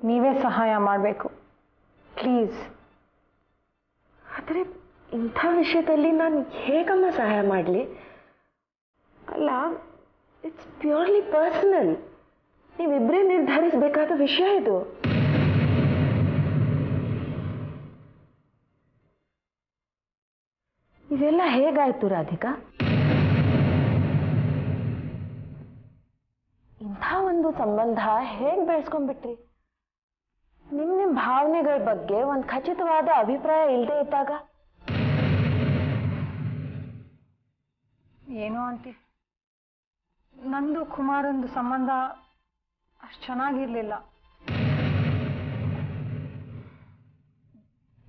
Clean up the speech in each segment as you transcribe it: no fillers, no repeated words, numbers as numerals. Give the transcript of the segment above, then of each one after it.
ನೀವೇ ಸಹಾಯ ಮಾಡಬೇಕು ಪ್ಲೀಸ್. ಆದರೆ ಇಂಥ ವಿಷಯದಲ್ಲಿ ನಾನು ಹೇಗಮ್ಮ ಸಹಾಯ ಮಾಡಲಿ? ಅಲ್ಲ, ಇಟ್ಸ್ ಪ್ಯೂರ್ಲಿ ಪರ್ಸನಲ್. ನೀವಿಬ್ಬರೇ ನಿರ್ಧರಿಸಬೇಕಾದ ವಿಷಯ ಇದು. ಇದೆಲ್ಲ ಹೇಗಾಯ್ತು ರಾಧಿಕಾ? ಇಂಥ ಒಂದು ಸಂಬಂಧ ಹೇಗೆ ಬೆಳೆಸ್ಕೊಂಡ್ಬಿಟ್ರಿ? ನಿಮ್ಮ ಭಾವನೆಗಳ ಬಗ್ಗೆ ಒಂದು ಖಚಿತವಾದ ಅಭಿಪ್ರಾಯ ಇಲ್ಲದೆ ಇದ್ದಾಗ? ಏನೋ ಆಂಟಿ, ನಂದು ಕುಮಾರಂದು ಸಂಬಂಧ ಅಷ್ಟು ಚೆನ್ನಾಗಿರ್ಲಿಲ್ಲ.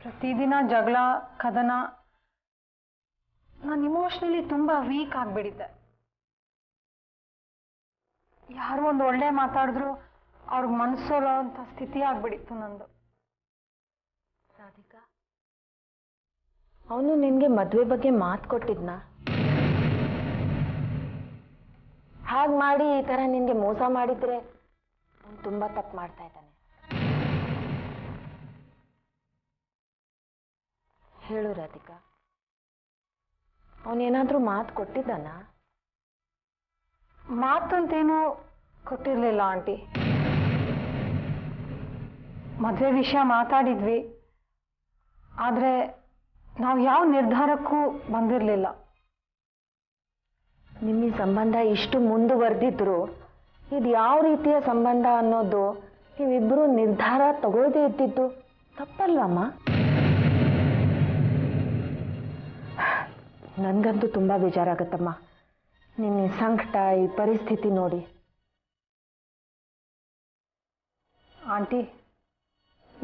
ಪ್ರತಿದಿನ ಜಗಳ ಕದನ, ನಾನು ಇಮೋಷನಲಿ ತುಂಬಾ ವೀಕ್ ಆಗಿಬಿಟ್ಟಿದ್ದೆ. ಯಾರು ಒಂದು ಒಳ್ಳೆ ಮಾತಾಡಿದ್ರು ಅವ್ರಿಗೆ ಮನಸ್ಸೋಲೋ ಅಂತ ಸ್ಥಿತಿ ಆಗ್ಬಿಡಿತ್ತು ನಂದು. ರಾಧಿಕಾ, ಅವನು ನಿನ್ಗೆ ಮದುವೆ ಬಗ್ಗೆ ಮಾತು ಕೊಟ್ಟಿದ್ನಾ? ಹಾಗೆ ಮಾಡಿ ಈ ಥರ ನಿನ್ಗೆ ಮೋಸ ಮಾಡಿದ್ರೆ ಅವನು ತುಂಬ ತಪ್ಪು ಮಾಡ್ತಾ ಇದ್ದಾನೆ. ಹೇಳು ರಾಧಿಕಾ, ಅವನೇನಾದ್ರೂ ಮಾತು ಕೊಟ್ಟಿದ್ದಾನ? ಮಾತಂತೇನು ಕೊಟ್ಟಿರ್ಲಿಲ್ಲ ಆಂಟಿ. ಮದುವೆ ವಿಷಯ ಮಾತಾಡಿದ್ವಿ, ಆದರೆ ನಾವು ಯಾವ ನಿರ್ಧಾರಕ್ಕೂ ಬಂದಿರಲಿಲ್ಲ. ನಿಮ್ಮ ಸಂಬಂಧ ಇಷ್ಟು ಮುಂದುವರೆದಿದ್ರು ಇದು ಯಾವ ರೀತಿಯ ಸಂಬಂಧ ಅನ್ನೋದು ನೀವಿಬ್ಬರು ನಿರ್ಧಾರ ತಗೊಳ್ಳದೇ ಇದ್ದಿದ್ದು ತಪ್ಪಲ್ವಮ್ಮ? ನನಗಂತೂ ತುಂಬ ಬೇಜಾರಾಗತ್ತಮ್ಮ ನಿನ್ನ ಸಂಕಟ, ಈ ಪರಿಸ್ಥಿತಿ ನೋಡಿ. ಆಂಟಿ,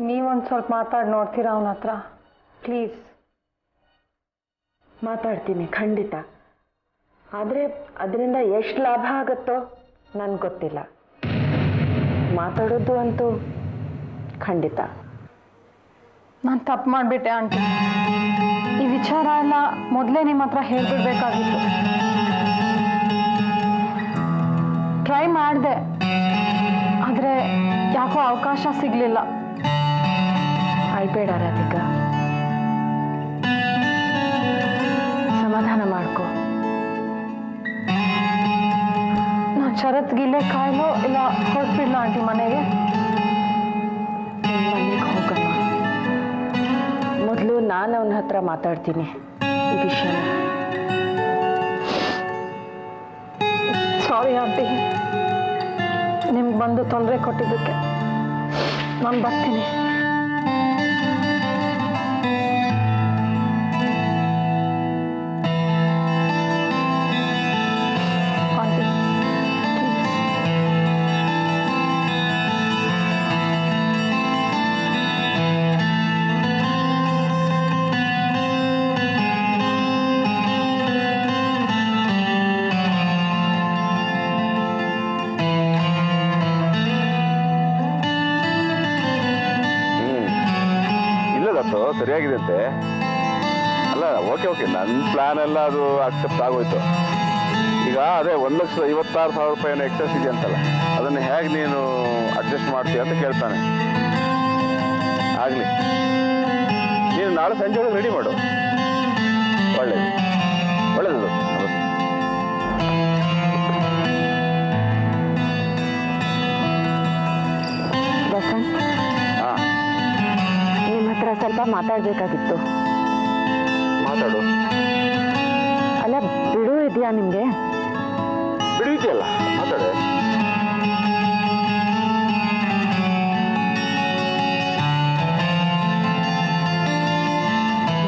ನೀವೊಂದು ಸ್ವಲ್ಪ ಮಾತಾಡಿ ನೋಡ್ತೀರಾ ಅವನ ಹತ್ರ ಪ್ಲೀಸ್? ಮಾತಾಡ್ತೀನಿ ಖಂಡಿತ. ಆದರೆ ಅದರಿಂದ ಎಷ್ಟು ಲಾಭ ಆಗುತ್ತೋ ನನಗೆ ಗೊತ್ತಿಲ್ಲ. ಮಾತಾಡೋದು ಅಂತೂ ಖಂಡಿತ. ನಾನು ತಪ್ಪು ಮಾಡಿಬಿಟ್ಟೆ ಆಂಟಿ. ಈ ವಿಚಾರ ಎಲ್ಲ ಮೊದಲೇ ನಿಮ್ಮ ಹತ್ರ ಹೇಳ್ಬಿಡ್ಬೇಕಾಗಿತ್ತು. ಟ್ರೈ ಮಾಡಿದೆ, ಆದರೆ ಯಾಕೋ ಅವಕಾಶ ಸಿಗಲಿಲ್ಲ. ಅಳ್ಬೇಡ ರಾಧಿಕಾ, ಸಮಾಧಾನ ಮಾಡ್ಕೋ. ನಾನು ಶರತ್ ಗಿಲ್ಲೆ ಕಾಯಿಲೋ ಇಲ್ಲ ಹೊರಟ್ಬಿಡ್ಲ ಆಂಟಿ ಮನೆಗೆ? ಮನೆಗೆ ಹೋಗಮ್ಮ. ಮೊದಲು ನಾನು ಅವನ ಹತ್ರ ಮಾತಾಡ್ತೀನಿ ಈ ವಿಷಯ. ಸಾರಿ ಆಂಟಿ, ನಿಮ್ಗೆ ಬಂದು ತೊಂದರೆ ಕೊಟ್ಟಿದ್ದಕ್ಕೆ. ನಾನು ಬರ್ತೀನಿ. ಸರಿಯಾಗಿದೆ ಅಂತೆ. ಅಲ್ಲ, ಓಕೆ, ನನ್ನ ಪ್ಲಾನ್ ಎಲ್ಲ ಅದು ಅಕ್ಸೆಪ್ಟ್ ಆಗೋಯ್ತು. ಈಗ ಅದೇ 1,56,000 ರೂಪಾಯಿನ ಎಕ್ಸೆಸ್ ಇದೆ ಅಂತಲ್ಲ, ಅದನ್ನು ಹೇಗೆ ನೀನು ಅಡ್ಜಸ್ಟ್ ಮಾಡ್ತೀಯ ಅಂತ ಕೇಳ್ತಾನೆ. ಆಗಲಿ, ನೀನು ನಾಳೆ ಸಂಜೆ ಒಳಗೆ ರೆಡಿ ಮಾಡು. ಒಳ್ಳೇದು. ವಸಂತ್, ನಿಮ್ಮ ಹತ್ರ ಸ್ವಲ್ಪ ಮಾತಾಡಬೇಕಾಗಿತ್ತು. ಮಾತಾಡು. ಅಲ್ಲ, ಬಿಡು ಇದೆಯಾ ನಿಮಗೆ? ಬಿಡು ಇದೆಯಲ್ಲ, ಮಾತಾಡೆ.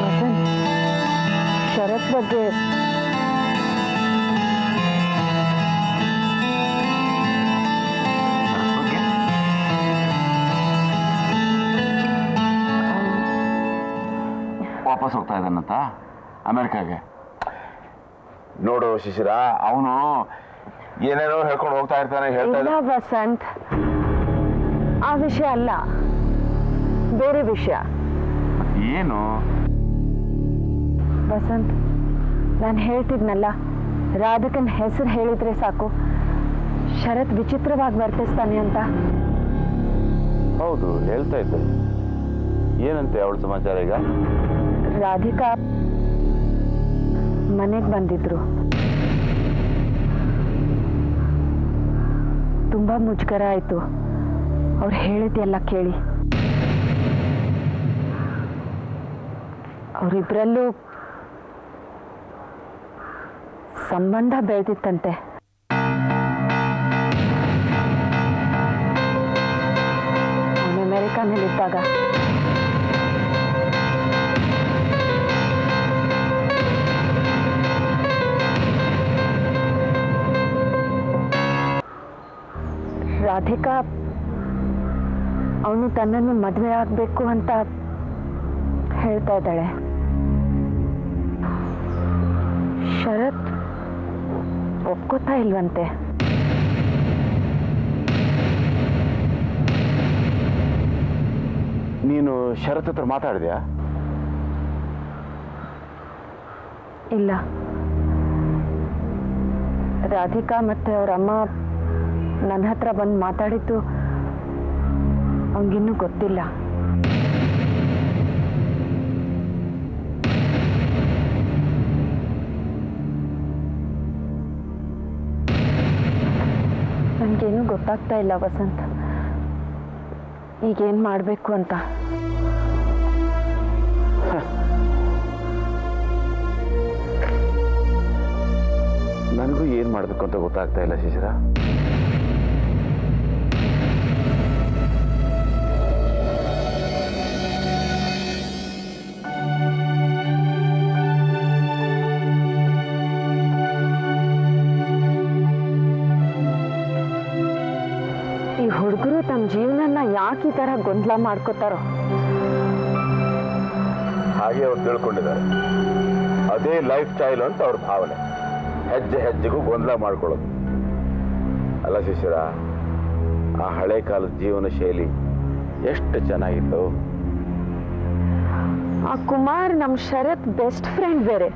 ವಸಂತ್, ಶರತ್ ಬಗ್ಗೆ ವಾಪಸ್ ಹೋಗ್ತಾ ಇದ್ದಾನಂತ ಅಮೆರಿಕಾಗೆ. ನೋಡು ಶಿಶಿರ, ಅವನು ಏನೇನೋ ಹೇಳ್ಕೊಂಡು ಹೋಗ್ತಾ ಇರ್ತಾನೆ. ಇಲ್ಲ ವಸಂತ್, ಆ ವಿಷಯ ಅಲ್ಲ, ಬೇರೆ ವಿಷಯ. ಏನು ವಸಂತ್, ನಾನು ಹೇಳ್ತಿದ್ನಲ್ಲ, ರಾಧಿಕನ್ ಹೆಸರು ಹೇಳಿದ್ರೆ ಸಾಕು ಶರತ್ ವಿಚಿತ್ರವಾಗಿ ವರ್ತಿಸ್ತಾನೆ ಅಂತ. ಓ, ಹೌದು ಹೇಳ್ತಾ ಇದ್ದೆ. ಏನಂತೆ ಅವಳ ಸಮಾಚಾರ ಈಗ? ರಾಧಿಕಾ ಮನೆಗೆ ಬಂದಿದ್ರು. ತುಂಬಾ ಮುಜುಗರ ಆಯ್ತು ಅವ್ರು ಹೇಳಿದ್ದೆಲ್ಲ ಕೇಳಿ. ಅವರಿಬ್ಬರಲ್ಲೂ ಸಂಬಂಧ ಬೆಳೆದಿತ್ತಂತೆ. ಅವನು ಅಮೆರಿಕಾನಲ್ಲಿದ್ದಾಗ ರಾಧಿಕಾ ಅವನು ತನ್ನನ್ನು ಮದುವೆ ಆಗಬೇಕು ಅಂತ ಹೇಳ್ತಾ ಇದ್ದಾಳೆ. ಶರತ್ ಒಪ್ಕೋತಾ ಇಲ್ವಂತೆ. ನೀನು ಶರತ್ ಹತ್ರ ಮಾತಾಡಿದ್ಯಾ? ಇಲ್ಲ, ರಾಧಿಕಾ ಮತ್ತೆ ಅವ್ರ ಅಮ್ಮ ನನ್ನ ಹತ್ರ ಬಂದು ಮಾತಾಡಿದ್ದು ಅವನಿಗಿನ್ನೂ ಗೊತ್ತಿಲ್ಲ. ನನಗೇನು ಗೊತ್ತಾಗ್ತಾ ಇಲ್ಲ ವಸಂತ್, ಈಗೇನು ಮಾಡಬೇಕು ಅಂತ. ನನಗೂ ಏನು ಮಾಡಬೇಕು ಅಂತ ಗೊತ್ತಾಗ್ತಾ ಇಲ್ಲ ಶಿಶಿರ. ಈ ಹುಡುಗರು ತಮ್ಮ ಜೀವನನ ಯಾಕೆ ಈ ಥರ ಗೊಂದಲ ಮಾಡ್ಕೋತಾರೋ? ಹಾಗೆ ಅವ್ರು ತಿಳ್ಕೊಂಡಿದ್ದಾರೆ. ಅದೇ ಲೈಫ್ ಸ್ಟೈಲ್ ಅಂತ ಅವ್ರ ಭಾವನೆ. ಹೆಜ್ಜೆ ಹೆಜ್ಜೆಗೂ ಗೊಂದಲ ಮಾಡ್ಕೊಳ್ಳೋದು. ಅಲ್ಲ ಶಿಶಿರ, ಆ ಹಳೆ ಕಾಲದ ಜೀವನ ಶೈಲಿ ಎಷ್ಟು ಚೆನ್ನಾಗಿತ್ತು. ಆ ಕುಮಾರ್ ನಮ್ಮ ಶರತ್ ಬೆಸ್ಟ್ ಫ್ರೆಂಡ್ ಬೇರೆ.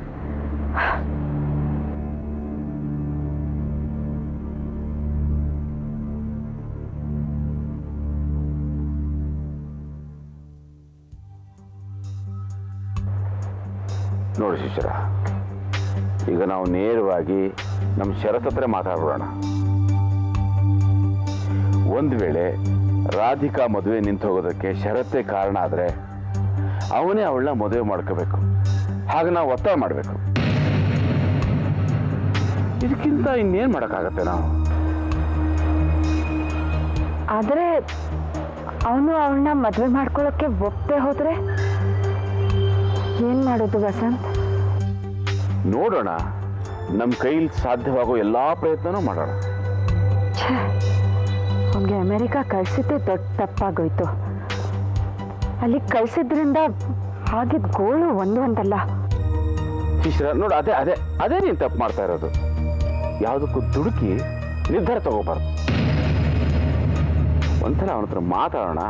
ನೋಡಿ ಶಿಶಿರ, ಈಗ ನಾವು ನೇರವಾಗಿ ನಮ್ಮ ಶರತ್ ಹತ್ರ ಮಾತಾಡೋಣ. ಒಂದು ವೇಳೆ ರಾಧಿಕಾ ಮದುವೆ ನಿಂತು ಹೋಗೋದಕ್ಕೆ ಶರತ್ತೇ ಕಾರಣ ಆದರೆ ಅವನೇ ಅವಳನ್ನ ಮದುವೆ ಮಾಡ್ಕೋಬೇಕು. ಹಾಗೆ ನಾವು ಒತ್ತಾಯ ಮಾಡಬೇಕು. ಇದಕ್ಕಿಂತ ಇನ್ನೇನು ಮಾಡೋಕ್ಕಾಗತ್ತೆ ನಾವು? ಆದರೆ ಅವನು ಅವಳನ್ನ ಮದುವೆ ಮಾಡ್ಕೊಳ್ಳೋಕ್ಕೆ ಒಪ್ಪದೆ ಹೋದ್ರೆ ಏನ್ ಮಾಡೋದು ವಸಂತ್? ನೋಡೋಣ, ನಮ್ಮ ಕೈಲಿ ಸಾಧ್ಯವಾಗೋ ಎಲ್ಲಾ ಪ್ರಯತ್ನನೂ ಮಾಡೋಣ. ಅವನಿಗೆ ಅಮೆರಿಕ ಕಳ್ಸಿದ್ದೆ ದೊಡ್ಡ ತಪ್ಪಾಗೋಯ್ತು. ಅಲ್ಲಿ ಕಳ್ಸಿದ್ರಿಂದ ಆಗಿದ್ದ ಗೋಳು ಒಂದು ಅಂತಲ್ಲ. ಶಿಶಿರ ನೋಡು, ಅದೇ ಅದೇ ಅದೇ ನೀನು ತಪ್ಪು ಮಾಡ್ತಾ ಇರೋದು. ಯಾವುದಕ್ಕೂ ದುಡುಕಿ ನಿರ್ಧಾರ ತಗೋಬಾರ್ದು. ಒಂದ್ಸಲ ಅವನ ಹತ್ರ ಮಾತಾಡೋಣ,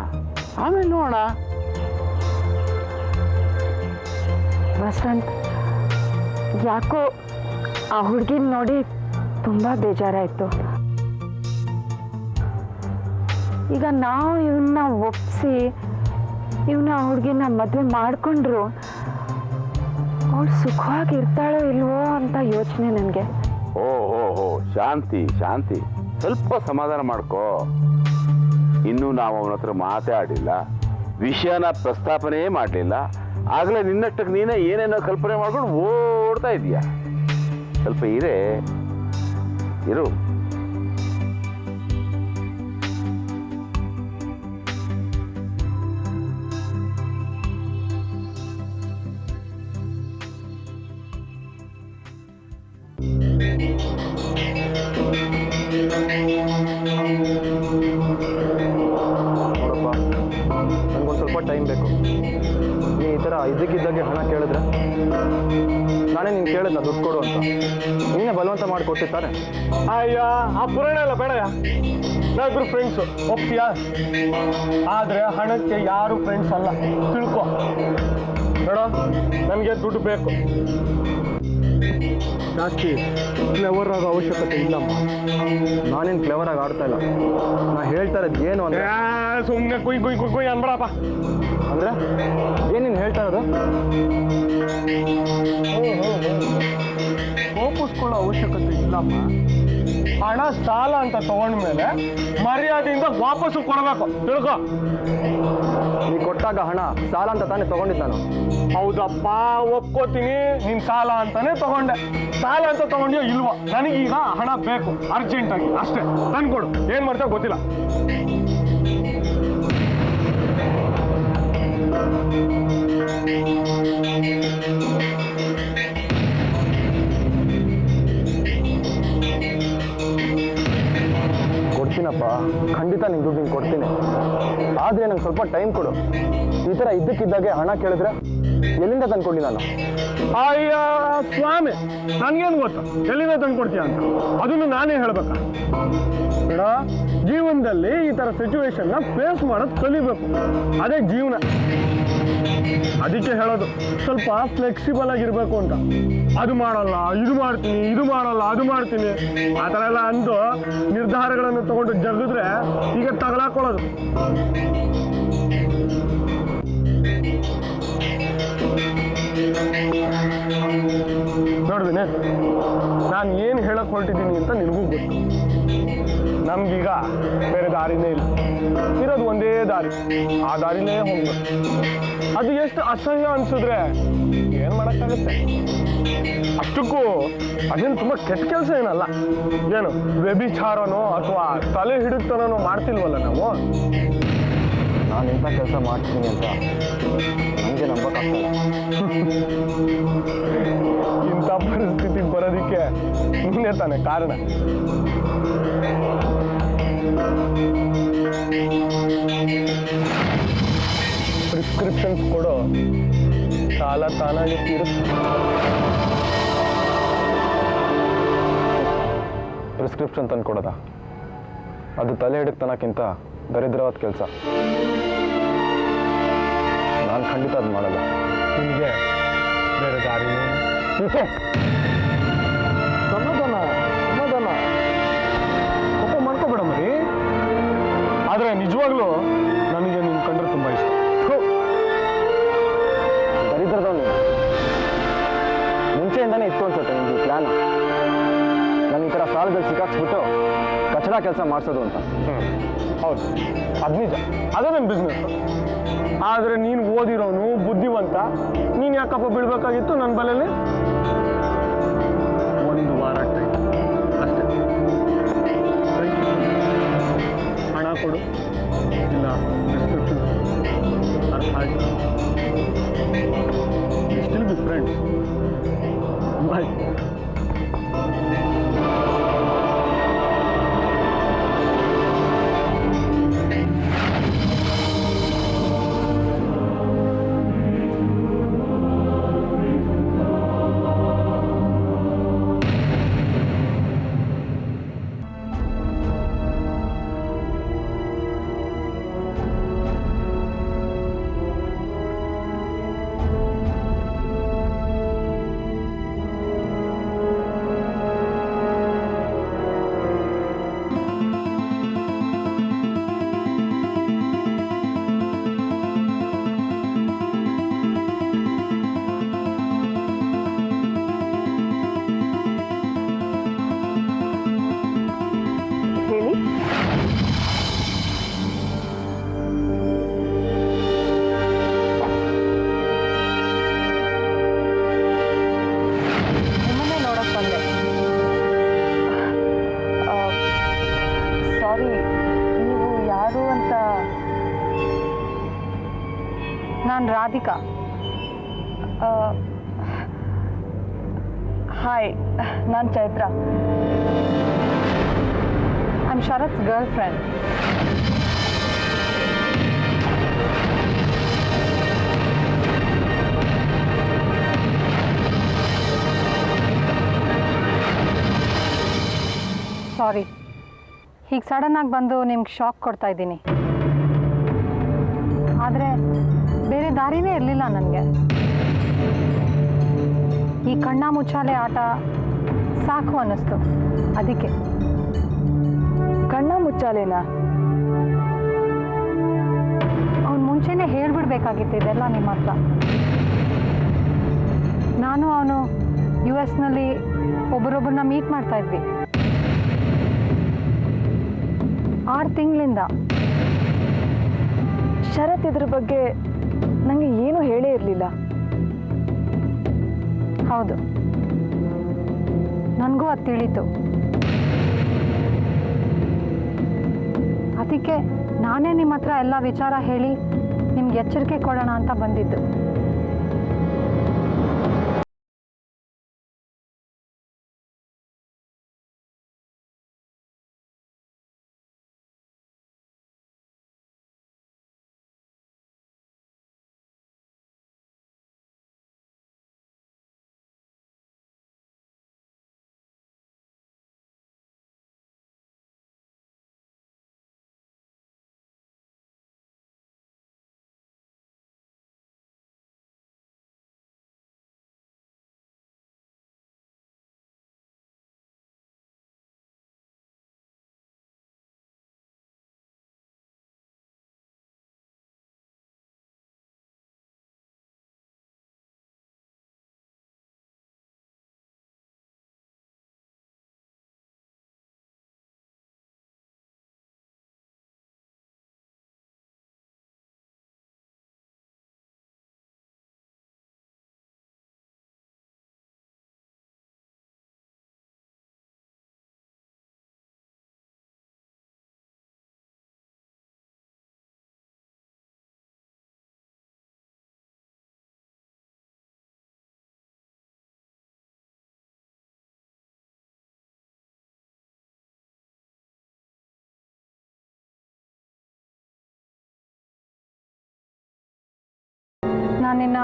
ಆಮೇಲೆ ನೋಡೋಣ. ವಸಂತ್, ಯಾಕೋ ಆ ಹುಡುಗಿನ ನೋಡಿ ತುಂಬಾ ಬೇಜಾರಾಯ್ತು. ಈಗ ನಾವು ಇವನ್ನ ಒಪ್ಸಿ ಇವನ್ನ ಆ ಹುಡುಗಿನ ಮದುವೆ ಮಾಡ್ಕೊಂಡ್ರು ಅವಳು ಸುಖವಾಗಿರ್ತಾಳೋ ಇಲ್ವೋ ಅಂತ ಯೋಚನೆ ನನಗೆ. ಓ ಹೋ ಹೋ, ಶಾಂತಿ ಶಾಂತಿ, ಸ್ವಲ್ಪ ಸಮಾಧಾನ ಮಾಡ್ಕೋ. ಇನ್ನೂ ನಾವು ಅವನ ಹತ್ರ ಮಾತಾಡಿಲ್ಲ, ವಿಷಯನ ಪ್ರಸ್ತಾಪನೆ ಮಾಡಲಿಲ್ಲ. ಆಗಲೇ ನಿನ್ನಷ್ಟಕ್ಕೆ ನೀನೇ ಏನೇನೋ ಕಲ್ಪನೆ ಮಾಡ್ಕೊಂಡು ಓಡ್ತಾ ಇದೀಯ. ಸ್ವಲ್ಪ ಇರು. ನೋಡಪ್ಪ, ನನಗೊಂದು ಸ್ವಲ್ಪ ಟೈಮ್ ಬೇಕು. ನೀ ಈ ಥರ ಇದ್ದಕ್ಕಿದ್ದಾಗೆ ಹಣ ಕೇಳಿದ್ರೆ ನಾನೇ ನೀನು ಕೇಳಿದ್ನ ದುಡ್ಡು ಕೊಡು ಅಂತ. ನೀನೇ ಬಲವಂತ ಮಾಡಿ ಕೊಟ್ಟಿರ್ತಾರೆ. ಅಯ್ಯ, ಆ ಪುರಾಣ ಎಲ್ಲ ಬೇಡಯ್ಯ. ನಾವಿಬ್ರು ಫ್ರೆಂಡ್ಸು, ಒಪ್ತೀಯಾ? ಆದರೆ ಹಣಕ್ಕೆ ಯಾರು ಫ್ರೆಂಡ್ಸ್ ಅಲ್ಲ, ತಿಳ್ಕೊ. ಬೇಡ, ನನಗೆ ದುಡ್ಡು ಬೇಕು. ಜಾಸ್ತಿ ಕ್ಲೆವರ್ ಆಗೋ ಅವಶ್ಯಕತೆ ಇಲ್ಲಮ್ಮ. ನಾನೇನು ಕ್ಲೆವರಾಗಿ ಆಡ್ತಾ ಇಲ್ಲ. ನಾ ಹೇಳ್ತಾ ಇರೋದು ಏನು ಅಂದರೆ ಸುಮ್ಮನೆ ಕುಯ್ ಕುಯ್ ಕುಯ್ ಕುಯ್ ಅನ್ಬೇಡಪ್ಪ. ಅಂದರೆ ಏನು ನೀನು ಹೇಳ್ತಾ ಇರೋದು? ಕೋಪಿಸ್ಕೊಳ್ಳೋ ಅವಶ್ಯಕತೆ ಇಲ್ಲಮ್ಮ. ಹಣ ಸಾಲ ಅಂತ ತಗೊಂಡ್ಮೇಲೆ ಮರ್ಯಾದೆಯಿಂದ ವಾಪಸ್ಸು ಕೊಡಬೇಕು, ತಿಳ್ಕೊ. ನೀ ಕೊಟ್ಟಾಗ ಹಣ ಸಾಲ ಅಂತ ತಾನೇ ತೊಗೊಂಡಿದ್ದು ನಾನು. ಹೌದಪ್ಪ, ಒಪ್ಕೋತೀನಿ, ನೀನ್ ಸಾಲ ಅಂತಾನೆ ತಗೊಂಡೆ. ಸಾಲ ಅಂತ ತಗೊಂಡ್ಯೋ ಇಲ್ವೋ, ನನಗೀಗ ಹಣ ಬೇಕು ಅರ್ಜೆಂಟಾಗಿ, ಅಷ್ಟೇ. ತಂದ್ಕೊಡು. ಏನ್ ಮಾಡ್ತಾ ಗೊತ್ತಿಲ್ಲ. ಕೊಡ್ತೀನಪ್ಪ, ಖಂಡಿತ ನಿಂಗೆ ದುಡ್ಡು ನಿಂಗೆ ಕೊಡ್ತೀನಿ. ಆದರೆ ನಂಗೆ ಸ್ವಲ್ಪ ಟೈಮ್ ಕೊಡು. ಈ ಥರ ಇದ್ದಕ್ಕಿದ್ದಾಗೆ ಹಣ ಕೇಳಿದ್ರೆ ಎಲ್ಲಿಂದ ತಂದ್ಕೊಂಡಿ ನಾನು? ಅಯ್ಯ ಸ್ವಾಮಿ, ನನ್ಗೇನು ಗೊತ್ತು ಎಲ್ಲಿಂದ ತಂದ್ಕೊಡ್ತೀಯ ಅಂತ? ಅದನ್ನು ನಾನೇ ಹೇಳ್ಬೇಕಾ? ಬೇಡ, ಜೀವನದಲ್ಲಿ ಈ ಥರ ಸಿಚುವೇಶನ್ನ ಫೇಸ್ ಮಾಡೋದು ಕಲಿಬೇಕು. ಅದೇ ಜೀವನ. ಅದಕ್ಕೆ ಹೇಳೋದು ಸ್ವಲ್ಪ ಫ್ಲೆಕ್ಸಿಬಲ್ ಆಗಿರ್ಬೇಕು ಅಂತ. ಅದು ಮಾಡಲ್ಲ, ಇದು ಮಾಡ್ತೀನಿ, ಇದು ಮಾಡಲ್ಲ, ಅದು ಮಾಡ್ತೀನಿ, ಆ ಥರ ಎಲ್ಲ ಅಂದು ನಿರ್ಧಾರಗಳನ್ನು ತಗೊಂಡು ಜಗಿದ್ರೆ ಈಗ ತಗಲಾಕೊಳ್ಳೋದು. ನೋಡ್ತೀನಿ, ನಾನು ಏನು ಹೇಳಕ್ ಹೊರಟಿದ್ದೀನಿ ಅಂತ ನಿನಗೂ ಗೊತ್ತು. ನಮ್ಗೀಗ ಬೇರೆ ದಾರಿನೇ ಇಲ್ಲ, ಇರೋದು ಒಂದೇ ದಾರಿ. ಆ ದಾರಿನೇ ಹೋಗ್ಬೇಕು. ಅದು ಎಷ್ಟು ಅಸಹ್ಯ ಅನ್ಸಿದ್ರೆ ಏನು ಮಾಡೋಕ್ಕಾಗುತ್ತೆ? ಅಷ್ಟಕ್ಕೂ ಅದೇನು ತುಂಬ ಕೆಟ್ಟ ಕೆಲಸ ಏನಲ್ಲ. ಏನು ವ್ಯಭಿಚಾರನೋ ಅಥವಾ ತಲೆ ಹಿಡಿತನೋ ಮಾಡ್ತಿಲ್ವಲ್ಲ ನಾವು. ನಾನು ಇಂಥ ಕೆಲಸ ಮಾಡ್ತೀನಿ ಅಂತ ನನಗೆ ನಂಬಕ್ಕಾಗ್ತಲ್ಲ. ಇಂಥ ಪರಿಸ್ಥಿತಿಗೆ ಬರೋದಕ್ಕೆ ನೀನೇ ತಾನೇ ಕಾರಣ. ಪ್ರಿಸ್ಕ್ರಿಪ್ಷನ್ಸ್ ಕೊಡೋ ಸಾಲ ತಾನಾಗಿ ತೀರುತ್ತೆ. ಪ್ರಿಸ್ಕ್ರಿಪ್ಷನ್ ತಂದು ಕೊಡೋದ? ಅದು ತಲೆ ಹಿಡಿದು ತನಕ್ಕಿಂತ ದರಿದ್ರವಾದ ಕೆಲಸ. ನಾನು ಖಂಡಿತ ಅದು ಮಾಡಲ್ಲ. ನಿಮಗೆ ಬೇರೆ ದಾರಿನೇ ಸಮಾಧಾನ ಸಮಾಧಾನ ಕೋಪ ಮಾಡ್ಕೋಬೇಡ ಮರಿ. ಆದರೆ ನಿಜವಾಗ್ಲೂ ನನಗೆ ನಿನ್ನ ಕಂಡ್ರೆ ತುಂಬ ಇಷ್ಟ. ದರಿದ್ರದವನು ಮುಂಚೆಯಿಂದನೇ ಇತ್ತು ಅನ್ಸುತ್ತೆ ನಿಮ್ಗೆ ಈ ಪ್ಲ್ಯಾನ್. ನಾನು ಈ ಥರ ಸಾಲದಲ್ಲಿ ಸಿಕ್ಕಾಕ್ಸ್ಬಿಟ್ಟು ಕಚಡ ಕೆಲಸ ಮಾಡಿಸೋದು ಅಂತ. ಹೌದು, ಅದು ನಿಜ. ಅದೇ ನನ್ನ ಬಿಸ್ನೆಸ್. ಆದರೆ ನೀನು ಓದಿರೋನು, ಬುದ್ಧಿವಂತ, ನೀನು ಯಾಕಪ್ಪ ಬೀಳ್ಬೇಕಾಗಿತ್ತು ನನ್ನ ಬಲೆಯಲ್ಲಿ? ಒಂದು ವಾರ ಟೈಮ್ ಅಷ್ಟೇ. ಹಣ ಕೊಡು, ಇಲ್ಲ ಪ್ರಿಸ್ಕ್ರಿಪ್ಷನ್ ಅರ್ಥ ಆಯ್ತು. Still be friends. ಬಾಯ್. ನಾನು ರಾಧಿಕಾ. ಹಾಯ್, ನಾನು Chaitra. I am Sharath's girlfriend. Sorry, ಹೀಗೆ ಸಡನ್ನಾಗಿ ಬಂದು ನಿಮ್ಗೆ ಶಾಕ್ ಕೊಡ್ತಾ ಇದ್ದೀನಿ. ಆದರೆ ಬೇರೆ ದಾರಿನೇ ಇರಲಿಲ್ಲ ನನಗೆ. ಈ ಕಣ್ಣ ಮುಚ್ಚಾಲೆ ಆಟ ಸಾಕು ಅನ್ನಿಸ್ತು. ಅದಕ್ಕೆ ಕಣ್ಣ ಮುಚ್ಚಾಲೆನಾ? ಅವ್ನು ಮುಂಚೆನೇ ಹೇಳ್ಬಿಡ್ಬೇಕಾಗಿತ್ತು ಇದೆಲ್ಲ ನಿಮ್ಮ ಹತ್ರ. ನಾನು ಅವನು US ಒಬ್ಬರೊಬ್ಬರನ್ನ ಮೀಟ್ ಮಾಡ್ತಾ ಇದ್ವಿ 6 ತಿಂಗಳಿಂದ. ಶರತ್ ಇದ್ರ ಬಗ್ಗೆ ನನಗೆ ಏನೂ ಹೇಳೇ ಇರಲಿಲ್ಲ. ಹೌದು, ನನಗೂ ಅದು ತಿಳಿತು. ಅದಕ್ಕೆ ನಾನೇ ನಿಮ್ಮ ಹತ್ರ ಎಲ್ಲ ವಿಚಾರ ಹೇಳಿ ನಿಮ್ಗೆ ಎಚ್ಚರಿಕೆ ಕೊಡೋಣ ಅಂತ ಬಂದಿದ್ದು. ನಾನಿನ್ನ